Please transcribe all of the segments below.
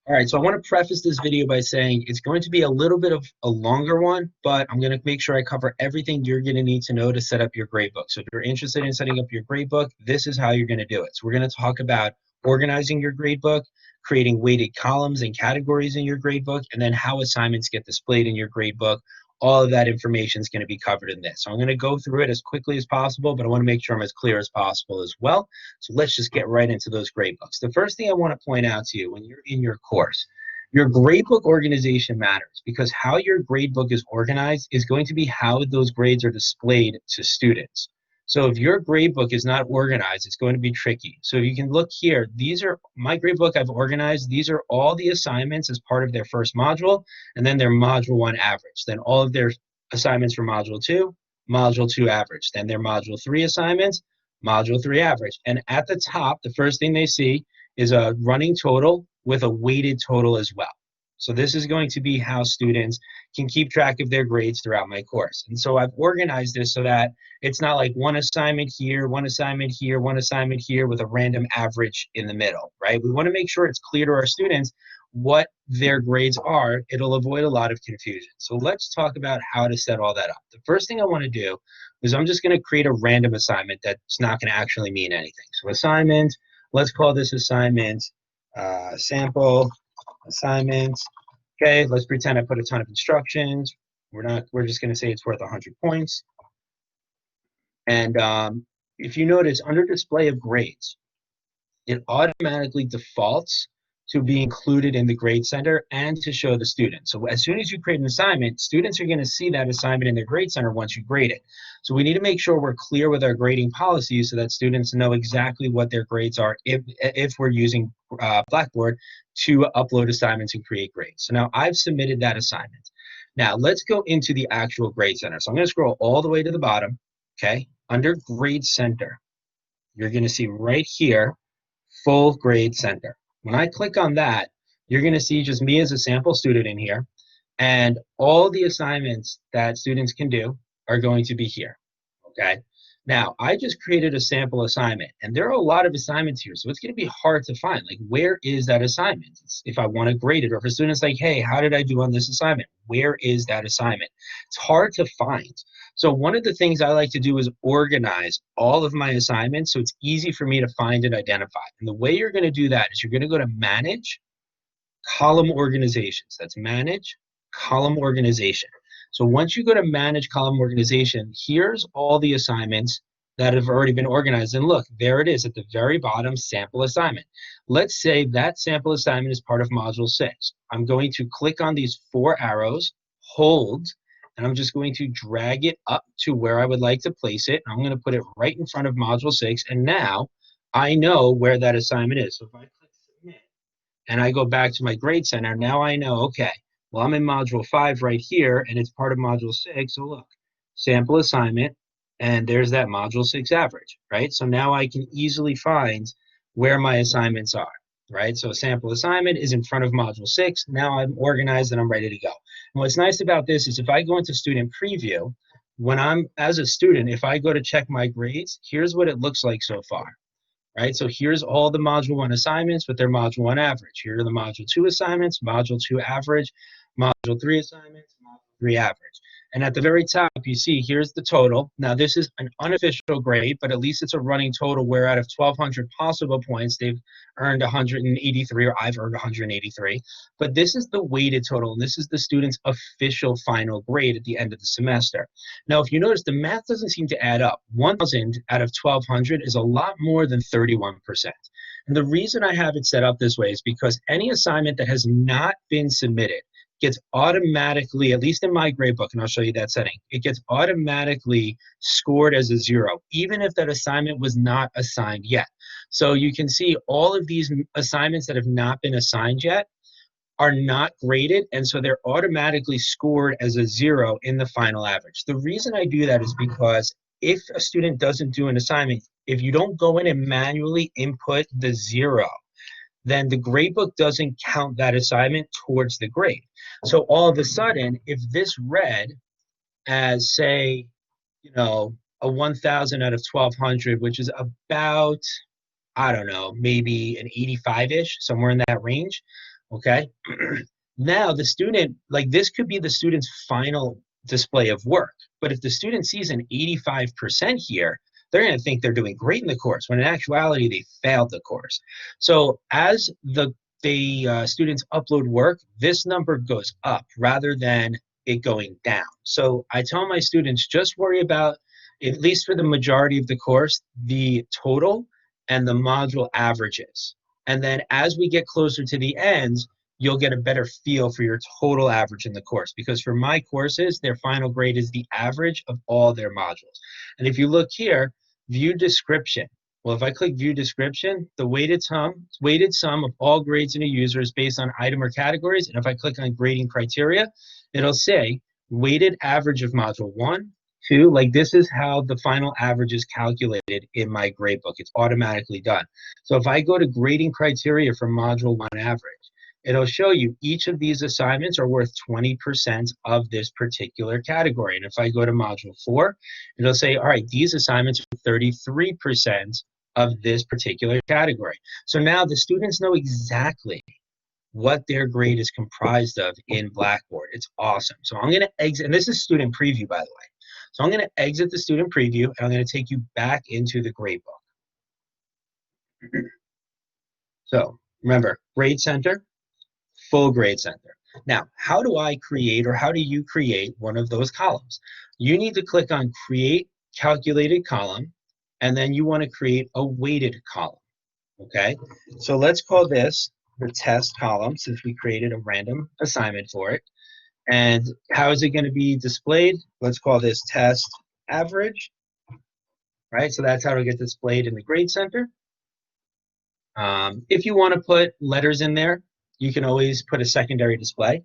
All right, so I want to preface this video by saying it's going to be a little bit of a longer one, but I'm going to make sure I cover everything you're going to need to know to set up your gradebook. So if you're interested in setting up your gradebook, this is how you're going to do it. So we're going to talk about organizing your gradebook, creating weighted columns and categories in your gradebook, and then how assignments get displayed in your gradebook. All of that information is going to be covered in this. So I'm going to go through it as quickly as possible, but I want to make sure I'm as clear as possible as well. So let's just get right into those gradebooks. The first thing I want to point out to you when you're in your course, your gradebook organization matters because how your gradebook is organized is going to be how those grades are displayed to students. So if your gradebook is not organized, it's going to be tricky. So you can look here. These are my gradebook I've organized. These are all the assignments as part of their first module, and then their module 1 average. Then all of their assignments for module 2 average. Then their module 3 assignments, module 3 average. And at the top, the first thing they see is a running total with a weighted total as well. So this is going to be how students can keep track of their grades throughout my course. And so I've organized this so that it's not like one assignment here, one assignment here, one assignment here with a random average in the middle, right? We want to make sure it's clear to our students what their grades are. It'll avoid a lot of confusion. So let's talk about how to set all that up. The first thing I want to do is I'm just going to create a random assignment that's not going to actually mean anything. So assignment, let's call this assignment sample assignment. Okay, let's pretend I put a ton of instructions. We're just going to say it's worth 100 points. And if you notice, under display of grades, it automatically defaults to be included in the grade center and to show the student. So as soon as you create an assignment, students are going to see that assignment in their grade center once you grade it. So we need to make sure we're clear with our grading policies so that students know exactly what their grades are if we're using Blackboard to upload assignments and create grades. So now I've submitted that assignment. Now let's go into the actual grade center. So I'm going to scroll all the way to the bottom, okay? Under grade center, you're going to see right here, full grade center. When I click on that, you're going to see just me as a sample student in here, and all the assignments that students can do are going to be here, okay? Now, I just created a sample assignment, and there are a lot of assignments here, so it's going to be hard to find. Like, where is that assignment? If I want to grade it, or if a student's like, hey, how did I do on this assignment? Where is that assignment? It's hard to find. So one of the things I like to do is organize all of my assignments so it's easy for me to find and identify. And the way you're going to do that is you're going to go to Manage, Column Organizations. That's Manage, Column Organization. So once you go to Manage Column Organization, here's all the assignments that have already been organized. And look, there it is at the very bottom, sample assignment. Let's say that sample assignment is part of Module 6. I'm going to click on these 4 arrows, hold, and I'm just going to drag it up to where I would like to place it. I'm going to put it right in front of Module 6, and now I know where that assignment is. So if I click Submit, and I go back to my grade center, now I know, okay, well, I'm in module 5 right here, and it's part of module 6. So look, sample assignment, and there's that module 6 average, right? So now I can easily find where my assignments are, right? So a sample assignment is in front of module 6. Now I'm organized and I'm ready to go. And what's nice about this is if I go into student preview, when I'm as a student, if I go to check my grades, here's what it looks like so far. Right, so here's all the Module 1 assignments with their Module 1 average. Here are the Module 2 assignments, Module 2 average, Module 3 assignments, Module 3 average. And at the very top, you see here's the total. Now, this is an unofficial grade, but at least it's a running total where out of 1,200 possible points, they've earned 183, or I've earned 183. But this is the weighted total, and this is the student's official final grade at the end of the semester. Now, if you notice, the math doesn't seem to add up. 1,000 out of 1,200 is a lot more than 31%. And the reason I have it set up this way is because any assignment that has not been submitted gets automatically, at least in my gradebook, and I'll show you that setting, it gets automatically scored as a 0, even if that assignment was not assigned yet. So you can see all of these assignments that have not been assigned yet are not graded, and so they're automatically scored as a 0 in the final average. The reason I do that is because if a student doesn't do an assignment, if you don't go in and manually input the 0, then the gradebook doesn't count that assignment towards the grade. So all of a sudden, if this read as, say, a 1,000 out of 1,200, which is about, I don't know, maybe an 85-ish, somewhere in that range, okay? Now the student, like this could be the student's final display of work, but if the student sees an 85% here, they're going to think they're doing great in the course, when in actuality they failed the course. So as the students upload work, this number goes up rather than it going down. So I tell my students, just worry about, at least for the majority of the course, the total and the module averages. And then as we get closer to the end, you'll get a better feel for your total average in the course. Because for my courses, their final grade is the average of all their modules. And if you look here, view description. Well, if I click view description, the weighted sum of all grades in a user is based on item or categories. And if I click on grading criteria, it'll say weighted average of module 1, 2. Like this is how the final average is calculated in my gradebook. It's automatically done. So if I go to grading criteria for module 1 average, it'll show you each of these assignments are worth 20% of this particular category. And if I go to module 4, it'll say, all right, these assignments are 33% of this particular category. So now the students know exactly what their grade is comprised of in Blackboard. It's awesome. So I'm going to exit, and this is student preview, by the way. So I'm going to exit the student preview, and I'm going to take you back into the gradebook. So remember, grade center, full grade center. Now, how do I create, or how do you create one of those columns? You need to click on create calculated column, and then you want to create a weighted column, okay? So let's call this the test column, since we created a random assignment for it. And how is it going to be displayed? Let's call this test average, right? So that's how it'll get displayed in the grade center. If you want to put letters in there, you can always put a secondary display.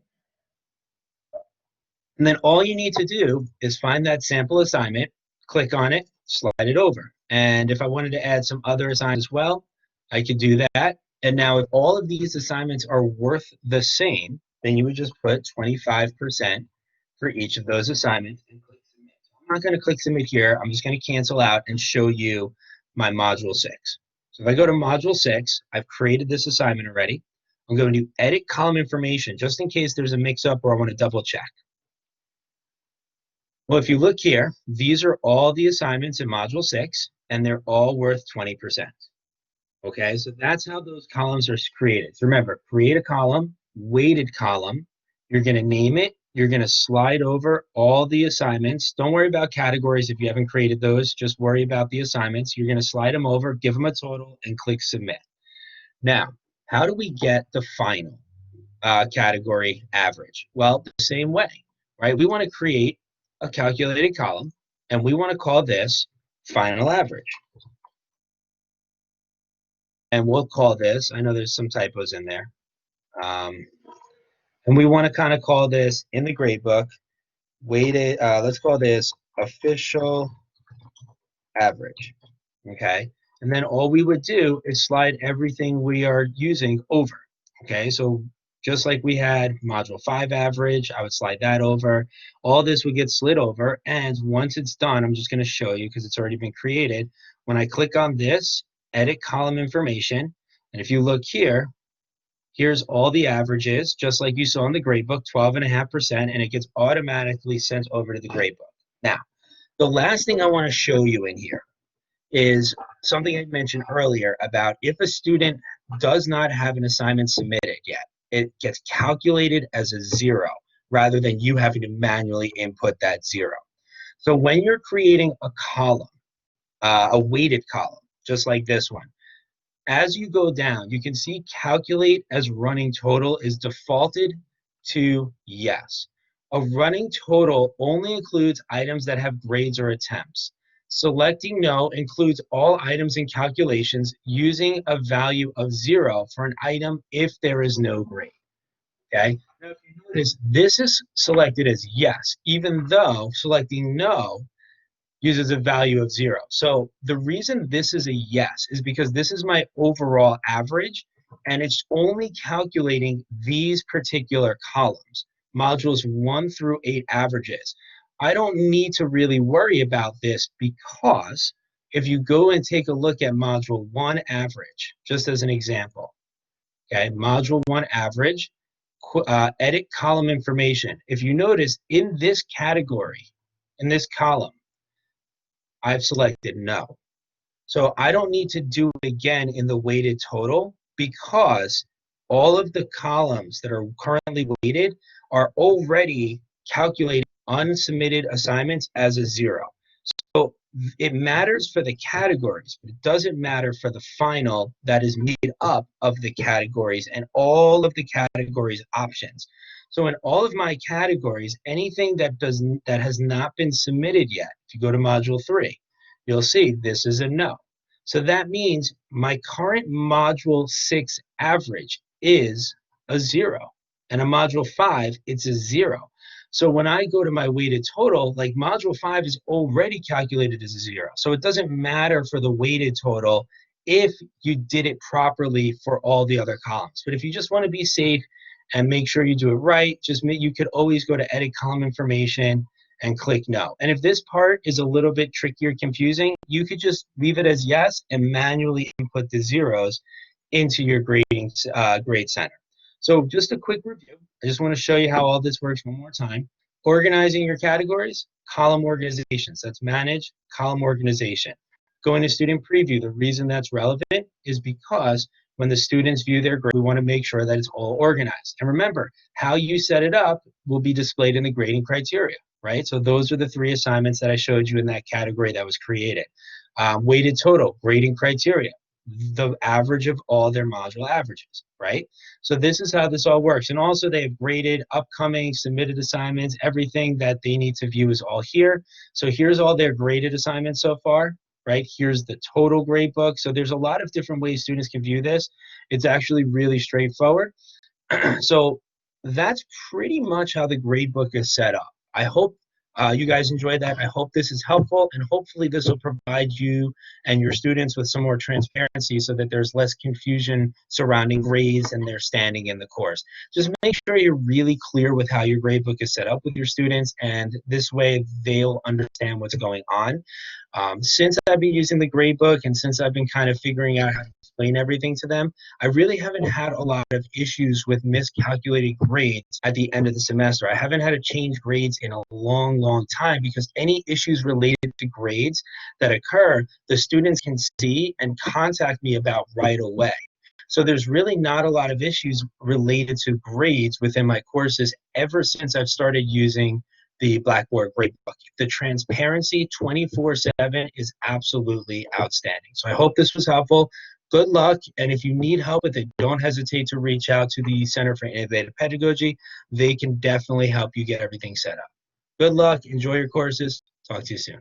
And then all you need to do is find that sample assignment, click on it, slide it over. And if I wanted to add some other assignments as well, I could do that. And now if all of these assignments are worth the same, then you would just put 25% for each of those assignments and click submit. I'm not going to click submit here. I'm just going to cancel out and show you my module 6. So if I go to module 6, I've created this assignment already. I'm going to edit column information just in case there's a mix-up or I want to double check. Well, if you look here, these are all the assignments in module 6, and they're all worth 20%. Okay, so that's how those columns are created. So remember, create a column, weighted column. You're going to name it. You're going to slide over all the assignments. Don't worry about categories if you haven't created those. Just worry about the assignments. You're going to slide them over, give them a total, and click submit. Now, how do we get the final category average? Well, the same way, right? We want to create a calculated column, and we want to call this final average. And we'll call this, I know there's some typos in there, and we want to kind of call this in the gradebook, weighted, let's call this official average, okay? And then all we would do is slide everything we are using over, okay? So just like we had module 5 average, I would slide that over. All this would get slid over, and once it's done, I'm just going to show you because it's already been created. When I click on this, edit column information, and if you look here, here's all the averages, just like you saw in the gradebook, 12.5%, and it gets automatically sent over to the gradebook. Now, the last thing I want to show you in here is something I mentioned earlier about if a student does not have an assignment submitted yet, it gets calculated as a 0 rather than you having to manually input that 0. So when you're creating a column, a weighted column, just like this one, as you go down, you can see calculate as running total is defaulted to yes. A running total only includes items that have grades or attempts. Selecting no includes all items and calculations using a value of 0 for an item if there is no grade. Okay? Now, if you notice, this is selected as yes, even though selecting no uses a value of 0. So the reason this is a yes is because this is my overall average, and it's only calculating these particular columns, modules 1 through 8 averages. I don't need to really worry about this because if you go and take a look at module 1 average, just as an example, Okay, Module 1 average, edit column information. If you notice, in this category, in this column, I've selected no. So I don't need to do it again in the weighted total because all of the columns that are currently weighted are already calculating unsubmitted assignments as a 0. So it matters for the categories, but it doesn't matter for the final that is made up of the categories and all of the categories options. So in all of my categories, anything that has not been submitted yet, if you go to module 3, you'll see this is a no. So that means my current module 6 average is a 0, and a module 5 it's a 0. So when I go to my weighted total, like module 5 is already calculated as a 0. So it doesn't matter for the weighted total if you did it properly for all the other columns. But if you just want to be safe and make sure you do it right, you could always go to edit column information and click no. And if this part is a little bit tricky or confusing, you could just leave it as yes and manually input the zeros into your grade center. So just a quick review. I just want to show you how all this works one more time. Organizing your categories, column organizations. That's manage, column organization. Going to student preview. The reason that's relevant is because when the students view their grade, we want to make sure that it's all organized. And remember, how you set it up will be displayed in the grading criteria, right? So those are the 3 assignments that I showed you in that category that was created. Weighted total, grading criteria, the average of all their module averages, right? So this is how this all works. And also they have graded, upcoming, submitted assignments, everything that they need to view is all here. So here's all their graded assignments so far, right? Here's the total grade book. So there's a lot of different ways students can view this. It's actually really straightforward. So that's pretty much how the gradebook is set up. I hope you guys enjoyed that. I hope this is helpful, and hopefully this will provide you and your students with some more transparency so that there's less confusion surrounding grades and their standing in the course. Just make sure you're really clear with how your gradebook is set up with your students, and this way they'll understand what's going on. Since I've been using the gradebook and since I've been kind of figuring out how to explain everything to them, I really haven't had a lot of issues with miscalculated grades at the end of the semester. I haven't had to change grades in a long time because any issues related to grades that occur, the students can see and contact me about right away. So there's really not a lot of issues related to grades within my courses ever since I've started using the Blackboard Gradebook. The transparency 24/7 is absolutely outstanding. So I hope this was helpful. Good luck, and if you need help with it, don't hesitate to reach out to the Center for Innovative Pedagogy. They can definitely help you get everything set up. Good luck, enjoy your courses. Talk to you soon.